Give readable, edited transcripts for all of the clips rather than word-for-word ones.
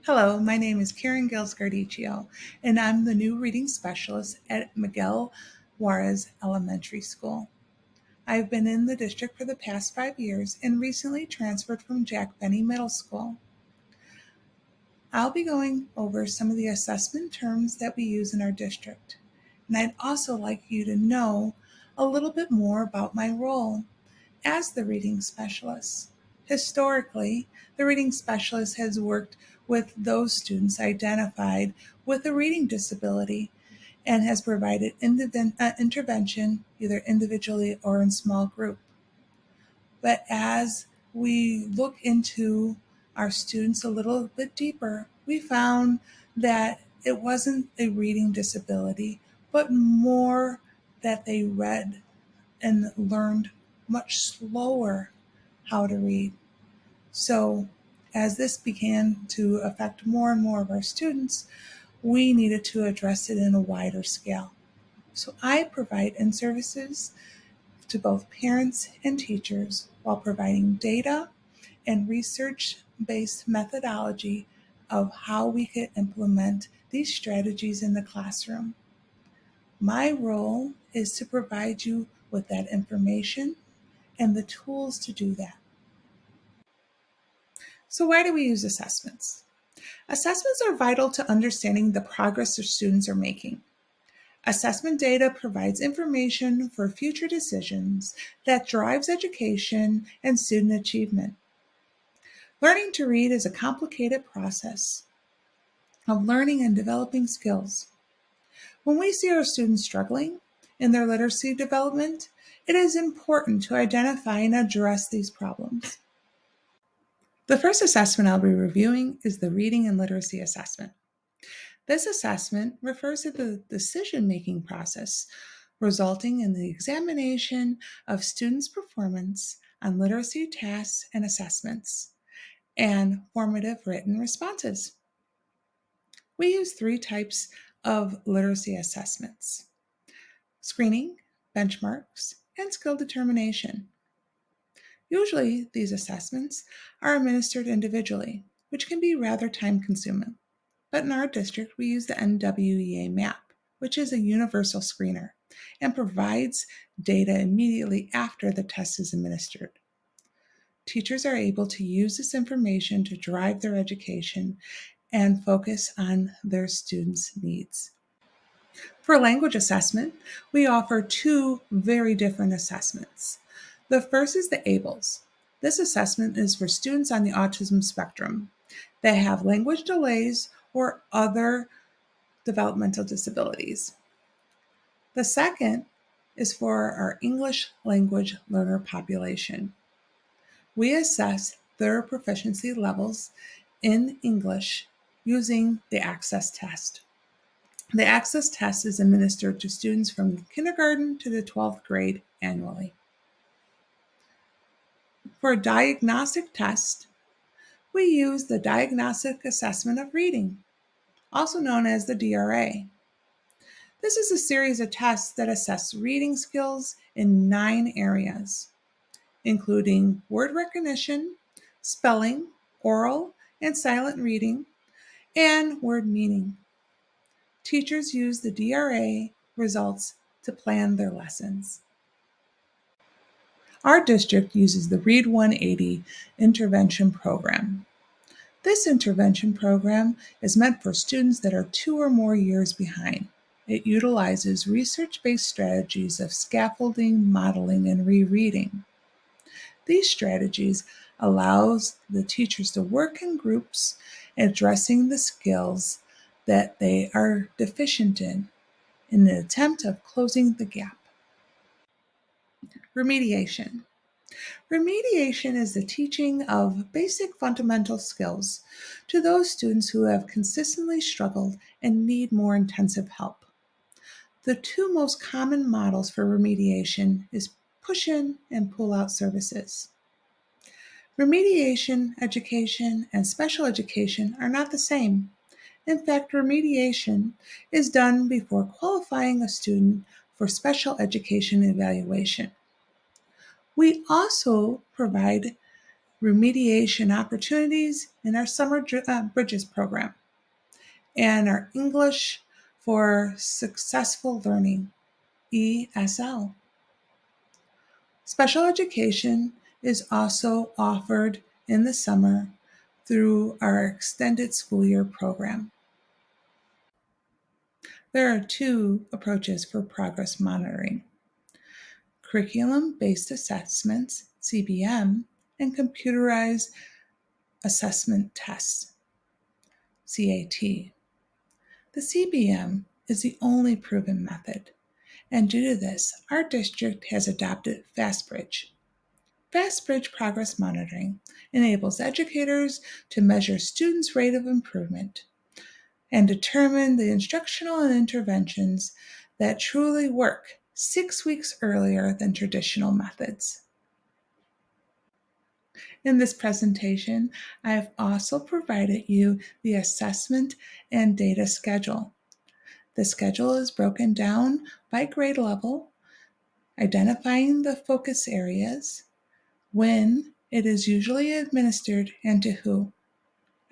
Hello, my name is Karen Gill, and I'm the new reading specialist at Miguel Juarez Elementary School. I've been in the district for the past 5 years and recently transferred from Jack Benny Middle School. I'll be going over some of the assessment terms that we use in our district, and I'd also like you to know a little bit more about my role as the reading specialist. Historically, the reading specialist has worked with those students identified with a reading disability and has provided intervention either individually or in small group. But as we look into our students a little bit deeper, we found that it wasn't a reading disability, but more that they read and learned much slower how to read. So as this began to affect more and more of our students, we needed to address it in a wider scale. So I provide in-services to both parents and teachers while providing data and research-based methodology of how we could implement these strategies in the classroom. My role is to provide you with that information and the tools to do that. So why do we use assessments? Assessments are vital to understanding the progress your students are making. Assessment data provides information for future decisions that drives education and student achievement. Learning to read is a complicated process of learning and developing skills. When we see our students struggling in their literacy development, it is important to identify and address these problems. The first assessment I'll be reviewing is the Reading and Literacy Assessment. This assessment refers to the decision-making process resulting in the examination of students' performance on literacy tasks and assessments, and formative written responses. We use 3 types of literacy assessments: screening, benchmarks, and skill determination. Usually, these assessments are administered individually, which can be rather time-consuming. But in our district, we use the NWEA map, which is a universal screener and provides data immediately after the test is administered. Teachers are able to use this information to drive their education and focus on their students' needs. For language assessment, we offer 2 very different assessments. The first is the ABLES. This assessment is for students on the autism spectrum that have language delays or other developmental disabilities. The second is for our English language learner population. We assess their proficiency levels in English using the Access test. The Access test is administered to students from kindergarten to the 12th grade annually. For a diagnostic test, we use the Diagnostic Assessment of Reading, also known as the DRA. This is a series of tests that assess reading skills in 9 areas, including word recognition, spelling, oral and silent reading, and word meaning. Teachers use the DRA results to plan their lessons. Our district uses the READ 180 intervention program. This intervention program is meant for students that are 2 or more years behind. It utilizes research-based strategies of scaffolding, modeling, and rereading. These strategies allows the teachers to work in groups addressing the skills that they are deficient in an attempt of closing the gap. Remediation. Remediation is the teaching of basic fundamental skills to those students who have consistently struggled and need more intensive help. The 2 most common models for remediation is push-in and pull-out services. Remediation education and special education are not the same. In fact, remediation is done before qualifying a student for special education evaluation. We also provide remediation opportunities in our Summer Bridges program, and our English for Successful Learning, ESL. Special education is also offered in the summer through our extended school year program. There are two approaches for progress monitoring: curriculum-based assessments, CBM, and computerized assessment tests, CAT. The CBM is the only proven method, and due to this, our district has adopted FastBridge. FastBridge progress monitoring enables educators to measure students' rate of improvement and determine the instructional and interventions that truly work 6 weeks earlier than traditional methods. In this presentation, I have also provided you the assessment and data schedule. The schedule is broken down by grade level, identifying the focus areas, when it is usually administered, and to who.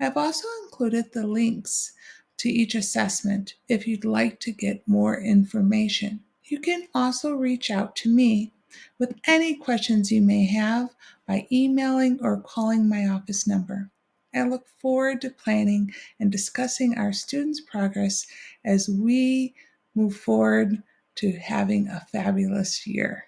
I've also included the links to each assessment if you'd like to get more information. You can also reach out to me with any questions you may have by emailing or calling my office number. I look forward to planning and discussing our students' progress as we move forward to having a fabulous year.